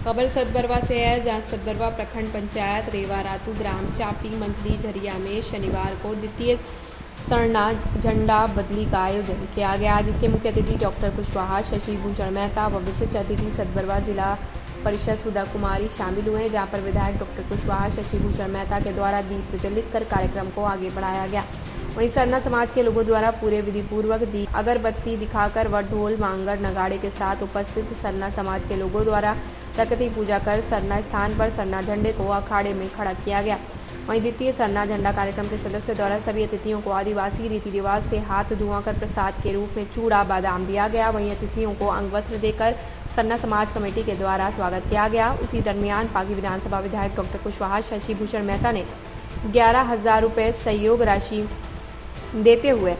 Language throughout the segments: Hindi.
खबर सतबरवा से है, जहां सतबरवा प्रखंड पंचायत रेवा रातू ग्राम चापी मंजली झरिया में शनिवार को द्वितीय सरना झंडा बदली का आयोजन किया गया, जिसके मुख्य अतिथि डॉक्टर कुशवाहा, शशि भूषण मेहता व विशिष्ट अतिथि सतबरवा जिला परिषद सुधा कुमारी शामिल हुए, जहां पर विधायक डॉक्टर कुशवाहा, शशि भूषण मेहता के द्वारा दीप प्रज्वलित कर कार्यक्रम को आगे बढ़ाया गया। वहीं सरना समाज के लोगों द्वारा पूरे विधि पूर्वक दीप अगरबत्ती दिखाकर व ढोल मांगर नगाड़े के साथ उपस्थित सरना समाज के लोगों द्वारा प्रकृति पूजा कर सरना स्थान पर सरना झंडे को अखाड़े में खड़ा किया गया। वहीं द्वितीय सरना झंडा कार्यक्रम के सदस्य द्वारा सभी अतिथियों को आदिवासी रीति रिवाज से हाथ धुआकर प्रसाद के रूप में चूड़ा बादाम दिया गया। वहीं अतिथियों को अंगवस्त्र देकर सरना समाज कमेटी के द्वारा स्वागत किया गया। उसी दरमियान पागी विधानसभा विधायक डॉक्टर कुशवाहा, शशि भूषण मेहता ने 11,000 रुपये सहयोग राशि देते हुए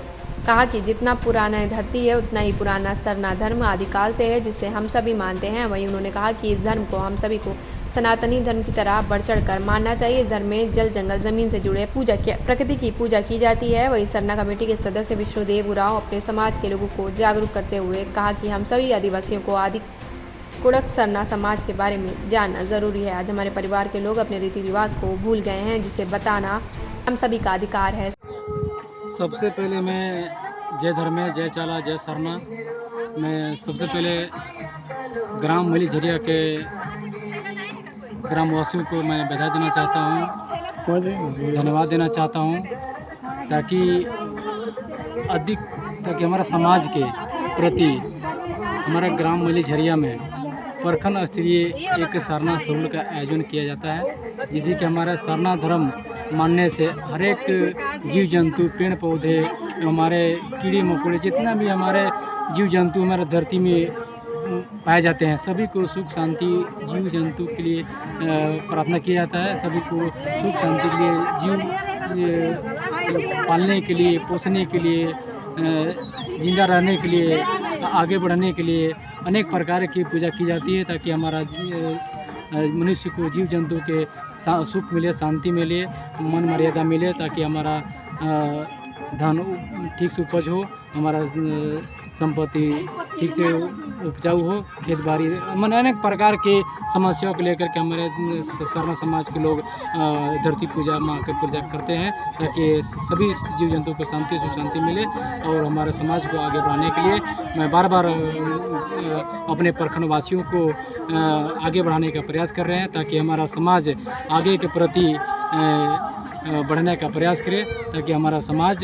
कहा कि जितना पुराना धरती है उतना ही पुराना सरना धर्म आदिकाल से है, जिसे हम सभी मानते हैं। वहीं उन्होंने कहा कि इस धर्म को हम सभी को सनातनी धर्म की तरह बढ़ चढ़ कर मानना चाहिए। इस धर्म में जल जंगल जमीन से जुड़े प्रकृति की पूजा की जाती है। वहीं सरना कमेटी के सदस्य विष्णुदेव उरांव अपने समाज के लोगों को जागरूक करते हुए कहा कि हम सभी आदिवासियों को आदि कुड़क सरना समाज के बारे में जानना जरूरी है। आज हमारे परिवार के लोग अपने रीति रिवाज को भूल गए हैं, जिसे बताना हम सभी का अधिकार है। सबसे पहले मैं जय धर्मे जय चाला जय सरना। मैं सबसे पहले ग्राम मली झरिया के ग्रामवासियों को मैं बधाई देना चाहता हूँ, धन्यवाद देना चाहता हूँ, ताकि हमारा समाज के प्रति हमारा ग्राम मली झरिया में प्रखंड स्तरीय एक सरना सोल का आयोजन किया जाता है, जिसे कि हमारा सरना धर्म मानने से हर एक जीव जंतु, पेड़ पौधे, हमारे कीड़े मकोड़े, जितना भी हमारे जीव जंतु हमारे धरती में पाए जाते हैं, सभी को सुख शांति जीव जंतु के लिए प्रार्थना किया जाता है। सभी को सुख शांति के लिए जीव पालने के लिए, पोसने के लिए, जिंदा रहने के लिए, आगे बढ़ने के लिए अनेक प्रकार की पूजा की जाती है, ताकि हमारा मनुष्य को, जीव जंतु के सुख मिले, शांति मिले, मन मर्यादा मिले, ताकि हमारा धान ठीक से उपज हो, हमारा संपत्ति ठीक से उपजाऊ हो, खेत बाड़ी मन अनेक प्रकार के समस्याओं को लेकर के हमारे सरना समाज के लोग धरती पूजा माँ की पूजा करते हैं, ताकि सभी जीव जंतु को शांति सुख शांति मिले और हमारे समाज को आगे बढ़ाने के लिए मैं बार बार अपने प्रखंड वासियों को आगे बढ़ाने का प्रयास कर रहे हैं, ताकि हमारा समाज आगे के प्रति बढ़ने का प्रयास करें, ताकि हमारा समाज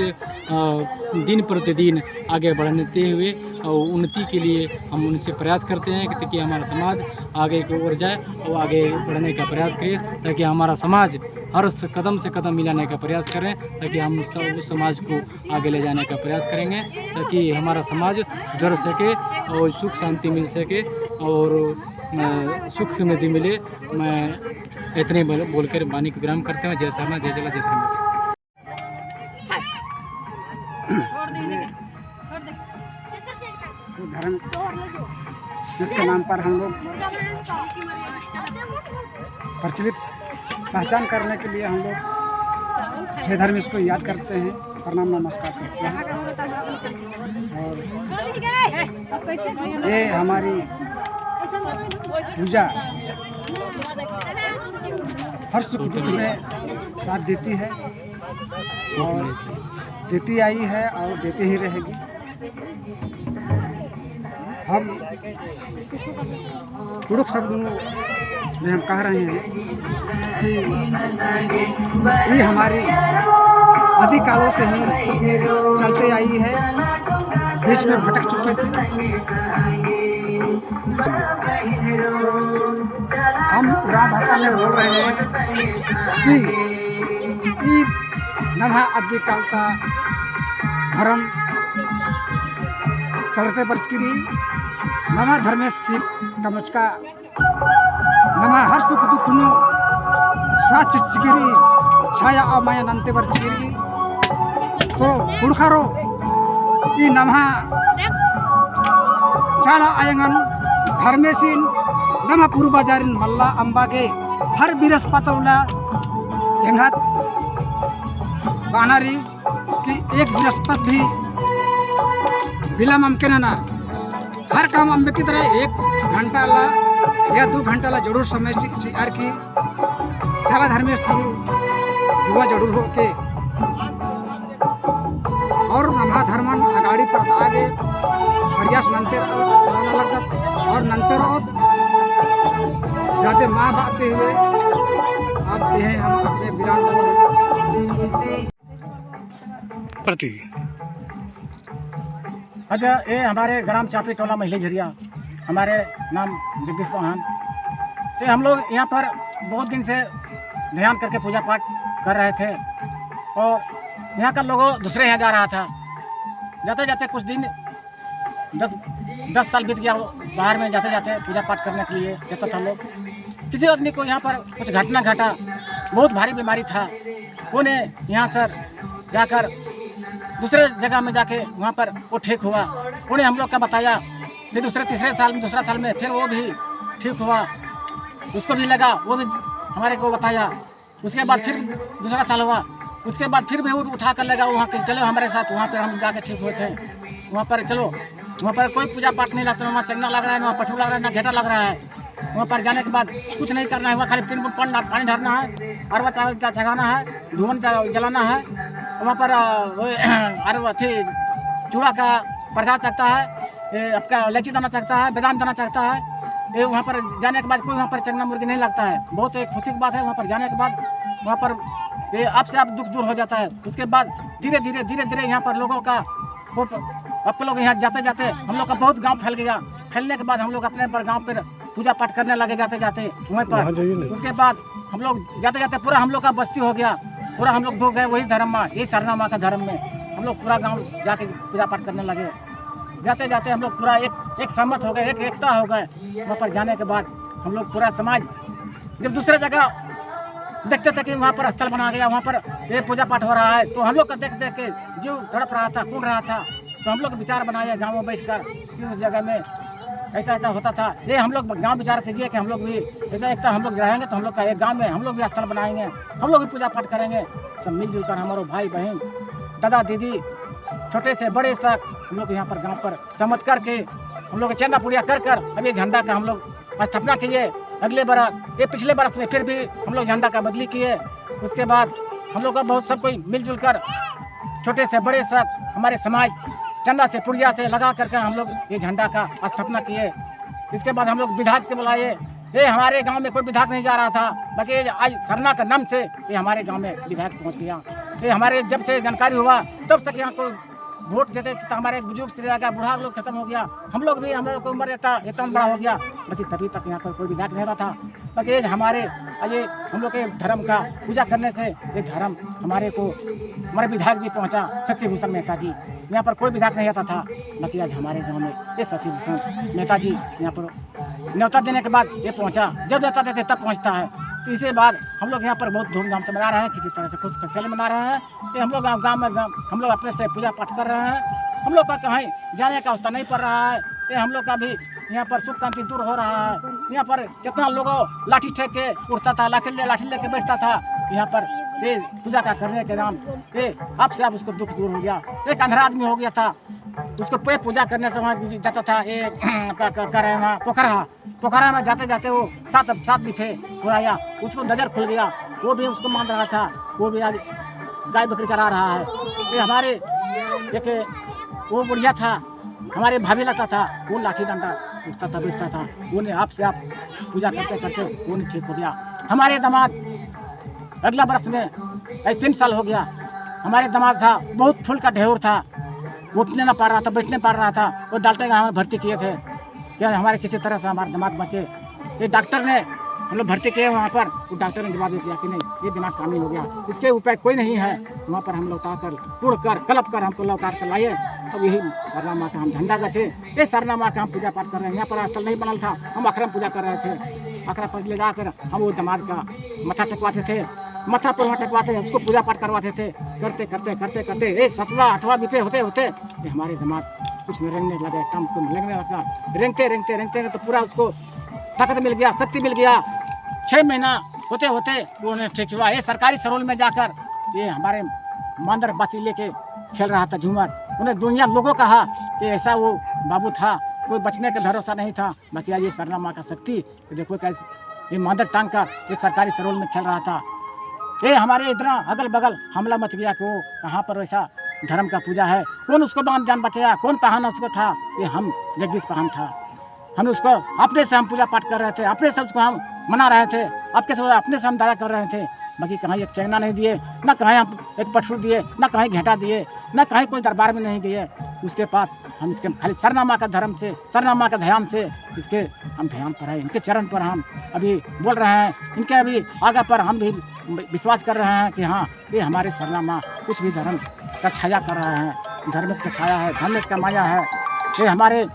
दिन प्रतिदिन आगे बढ़ते हुए और उन्नति के लिए हम उनसे प्रयास करते हैं कि हमारा समाज आगे की ओर जाए और आगे बढ़ने का प्रयास करें, ताकि हमारा समाज हर कदम से कदम मिलाने का प्रयास करें, ताकि हम सब समाज को आगे ले जाने का प्रयास करेंगे, ताकि हमारा समाज सुधर सके और सुख शांति मिल सके और सुख समृद्धि मिले। मैं इतने बोलकर वाणी को विराम करते हैं। जय सरना जय चला जय धर्मेश। तो धर्म जिसके नाम पर हम लोग प्रचलित पहचान करने के लिए हम लोग जय धर्मेश को याद करते हैं, प्रणाम नमस्कार करते हैं। और ये हमारी पूजा हर सुख दुख में साथ देती है और देती आई है और देती ही रहेगी। हम कुड़ुक शब्दों में हम कह रहे हैं कि ये हमारी आदिकालों से ही चलते आई है, बीच में भटक चुकी थी। हम उरांव भाषा में बोल रहे हैं कि ई नम्हा आदिकालता धर्म चलते बरचकिरी नमा धर्मेश सीख कमचका नमा हर सुख दुख नु साथ चिचगिरी छाया अमाया नंते बरचकिरी। तो पुरखारो ई नम्हा चाला आयंगन धर्मेशिन नमा पूर्वजारिन मल्ला अंबा के हर बृहस्पतौला एंघात बानारी कि एक बृहस्पति भी बिला मुमकिन ना हर काम अम्बे की तरह 1 घंटा ला या 2 घंटाला जरूर समय चिकार की चला धर्मेश तू युवा जरूर हो के और नम्हा धर्मन अगाड़ी पर आगे प्रयास नंतर लगत और नंतर जाते माँ बाते हुए अब ये हम अपने विराम प्रति अच्छा ये हमारे ग्राम चापी टोला महिला झरिया, हमारे नाम जगदीश चौहान। तो हम लोग यहाँ पर बहुत दिन से ध्यान करके पूजा पाठ कर रहे थे और यहाँ का लोगों दूसरे यहाँ जा रहा था। जाते जाते कुछ दिन 10 साल बीत गया, बाहर में जाते जाते पूजा पाठ करने के लिए जाता था लोग। किसी आदमी को यहाँ पर कुछ घटना घटा, बहुत भारी बीमारी था, उन्हें यहाँ से जाकर दूसरे जगह में जाके वहाँ पर वो ठीक हुआ। उन्हें हम लोग का बताया, फिर दूसरा साल में फिर वो भी ठीक हुआ, उसको भी लगा, वो भी हमारे को बताया। उसके बाद फिर दूसरा साल हुआ, उसके बाद फिर भी वो उठा कर लगा वहाँ के, चलो हमारे साथ, वहाँ पर हम जाके ठीक हुए थे। वहाँ पर चलो, वहाँ पर कोई पूजा पाठ नहीं लगता, वहाँ चंगना लग रहा है, वहाँ पठू लग रहा है, ना घेटा लग रहा है। वहाँ पर जाने के बाद कुछ नहीं करना है, वहाँ खाली 3 बूंद पानी ढारना है, अरवा चढ़ाना है, धुआं जलाना है। वहाँ पर अरवा थी चूड़ा का प्रसाद चढ़ता है, आपका इलायची दाना चढ़ता है, बादाम दाना चढ़ता है। ये वहाँ पर जाने के बाद कोई वहाँ पर चंगना मुर्गी नहीं लगता है। बहुत एक खुशी की बात है। वहाँ पर जाने के बाद वहाँ पर ये आप से आप दुख दूर हो जाता है। उसके बाद धीरे धीरे यहाँ पर लोगों का आप लोग यहाँ जाते जाते हम लोग का बहुत गांव फैल गया। फैलने के बाद हम लोग अपने पर गांव पर पूजा पाठ करने लगे जाते जाते वहीं पर। उसके बाद हम लोग जाते जाते पूरा हम लोग का बस्ती हो गया, पूरा हम लोग डूब गए वही धर्म में, यही सरना माँ का धर्म में। हम लोग पूरा गांव जाके पूजा पाठ करने लगे। जाते जाते हम लोग पूरा एक सहमत हो गए, एक एकता हो गए। वहाँ पर जाने के बाद हम लोग पूरा समाज जब दूसरे जगह देखते थे कि वहाँ पर स्थल बना गया, वहाँ पर ये पूजा पाठ हो रहा है, तो हम लोग का देख देख के जीव तड़प रहा था, कूद रहा था। तो हम लोग विचार बनाए गाँव में बैठ कर कि उस जगह में ऐसा ऐसा होता था। ये हम लोग गांव विचार कीजिए कि हम लोग भी ऐसा एकता हम लोग रहेंगे तो हम लोग का एक गांव में हम लोग भी स्थल बनाएंगे, हम लोग भी पूजा पाठ करेंगे। सब मिलजुल कर हमारे भाई बहन, दादा दीदी, छोटे से बड़े तक हम लोग यहाँ पर गांव पर सम्मत करके हम लोग चंदा पूड़िया कर अब ये झंडा का हम लोग स्थापना किए। अगले बरस, ये पिछले बरस में फिर भी हम लोग झंडा का बदली किए। उसके बाद हम लोग का बहुत सब कोई मिलजुल कर, छोटे से बड़े तक हमारे समाज चंदा से पुड़िया से लगा करके हम लोग ये झंडा का स्थापना किए। इसके बाद हम लोग विधायक से बुलाए। ये हमारे गांव में कोई विधायक नहीं जा रहा था, बाकी आज सरना का नाम से ये हमारे गांव में विधायक पहुंच गया। ये हमारे जब से जानकारी हुआ तब तक यहाँ कोई वोट देते तो हमारे बुजुर्ग से लगा, बूढ़ा लोग खत्म हो गया, हम लोग भी, हम लोग की उम्र इतना बड़ा हो गया, बाकी तभी तक यहाँ पर कोई विधायक नहीं रहा था। बाकी हमारे ये हम लोग के धर्म का पूजा करने से ये धर्म हमारे को हमारे विधायक जी पहुँचा, शशि भूषण मेहता जी। यहाँ पर कोई विधायक नहीं आता था, बाकी आज हमारे गांव में ये शशि भूषण मेहता जी यहाँ पर न्योता देने के बाद ये पहुँचा। जब न्योता देते तब पहुँचता है। तो इसके बाद हम लोग यहाँ पर बहुत धूमधाम से मना रहे हैं, किसी तरह से खुश खुशहाली मना रहे हैं। ये हम लोग गाँव में हम लोग अपने से पूजा पाठ कर रहे हैं। हम लोग का कहीं जाने का अवस्था नहीं पड़ रहा है। ये हम लोग का भी यहाँ पर सुख शांति दूर हो रहा है। यहाँ पर कितना लोगों लाठी ठेक के उठता था, लाठी लेके बैठता था यहाँ पर ये पूजा का करने के नाम। ये आपसे आप उसको दुख दूर हो गया। एक अंधरा आदमी हो गया था, उसको पे पूजा करने से वहाँ जाता था। ये कर रहे हैं पोखरा में जाते जाते वो सात बिफे पुराया, उसको नजर खुल गया। वो भी उसको मान रहा था, वो भी आज गाय बकरी चला रहा है। ये हमारे एक वो बुढ़िया था, हमारे भाभी लगता था, वो लाठी डंडा उठता था बैठता था। उन्हें आपसे आप पूजा करते करते वो नहीं ठीक हो गया। हमारे दामाद अगला बरस में 3 साल हो गया। हमारे दामाद था, बहुत फूल का ढेर था, उठने ना पा रहा था, बैठने पा रहा था। वो डॉक्टर के हमें भर्ती किए थे क्या हमारे किसी तरह से हमारे दामाद बचे। ये डॉक्टर ने हम लोग भर्ती किए वहाँ पर, वो डॉक्टर ने जवाब दिया कि नहीं, ये दिमाग काम नहीं हो गया, इसके उपाय कोई नहीं है। वहाँ पर हम लौटा कर तोड़ कर कलप कर हमको लौटा कर लाए। अब यही सरना माँ का हम झंडा गछे, ये सरना माँ का हम पूजा पाठ कर रहे हैं। यहाँ पर स्थल नहीं बनल था, हम अखड़ा पूजा कर रहे थे। अखड़ा पर ले जाकर हम वो दामाद का मत्था टेकवाते थे, मत्था पर वहाँ टेकवाते, उसको पूजा पाठ करवाते थे। करते करते करते करते ये 7वां बिफे होते होते ये हमारे दामाद कुछ में रेंगने लगे, काम को लगने लगा। रेंगते तो पूरा उसको ताकत मिल गया, शक्ति मिल गया। 6 महीना होते होते उन्हें ठीक हुआ। ये सरकारी सरोल में जाकर ये हमारे मांदर बासी लेके खेल रहा था झूमर। उन्हें दुनिया लोगों कहा कि ऐसा वो बाबू था, कोई बचने का भरोसा नहीं था। बाकी आज ये सरना माँ का शक्ति तो देखो कैसे ये मदर टंग का ये सरकारी सरोल में खेल रहा था। ये हमारे इतना अगल बगल हमला मच गया कि वो कहाँ पर वैसा धर्म का पूजा है, कौन उसको जान बचाया, कौन पहान उसको था, ये हम जगदीश पहान था। हम उसको अपने से हम पूजा पाठ कर रहे थे, अपने से उसको हम मना रहे थे, अपने से हम दया कर रहे थे। बाकी कहीं एक चैना नहीं दिए, ना कहीं हम एक पटसू दिए, ना कहीं घेटा दिए, ना कहीं कोई दरबार में नहीं गए। उसके बाद हम इसके खाली सरना माँ का धर्म से, सरना माँ का ध्यान से इसके हम ध्यान पर है, इनके चरण पर हम अभी बोल रहे हैं, इनके अभी आगे पर हम भी विश्वास कर रहे हैं कि हाँ ये हमारे सरना माँ कुछ भी धर्म का छाया कर रहे हैं, धर्म का छाया है, धर्म का माया है। ये हमारे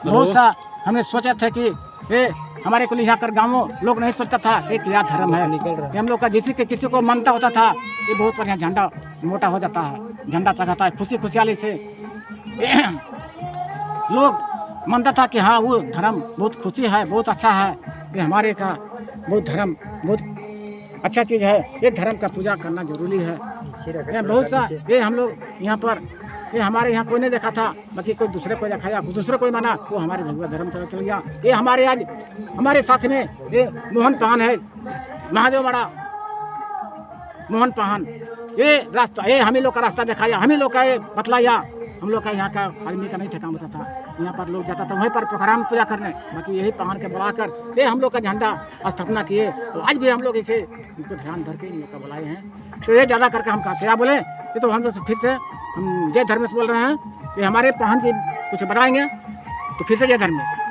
बहुत सा हमने सोचे थे कि ये हमारे को लिखा कर गाँवों लोग नहीं सोचता था एक क्या धर्म है, ये हम लोग का किसी को मानता होता था ये बहुत बढ़िया झंडा मोटा हो जाता है, झंडा चढ़ाता है खुशियाली से। लोग मानता था कि हाँ वो धर्म बहुत खुशी है, बहुत अच्छा है, ये हमारे का बहुत धर्म बहुत अच्छा चीज़ है, ये धर्म का पूजा करना जरूरी है। ये बहुत सा ये हम लोग यहाँ पर ये हमारे यहाँ कोई नहीं देखा था, बाकी कोई दूसरे को दिखाया, दूसरे कोई माना, वो हमारे भगवा धर्म चल गया। ये हमारे आज हमारे साथ में ये मोहन पहान है, महादेव बड़ा मोहन पहान, ये रास्ता ये हम ही लोग का रास्ता दिखाया, हम ही लोग का ये बतलाया। हम लोग का यहाँ का आदमी का नहीं ठिकाना होता था, यहाँ पर लोग जाता था वहीं पर पोखराम पूजा करने। बाकी यही पहान के बुलाकर ये हम लोग का झंडा स्थापना किए, तो आज भी हम लोग इसे इनको ध्यान धर के इन लोग का बुलाए हैं। तो ये ज़्यादा करके हम क्या बोले, ये तो हम लोग फिर से हम जय धर्मेश बोल रहे हैं कि हमारे पहान जी कुछ बताएंगे, तो फिर से जय धर्मेश।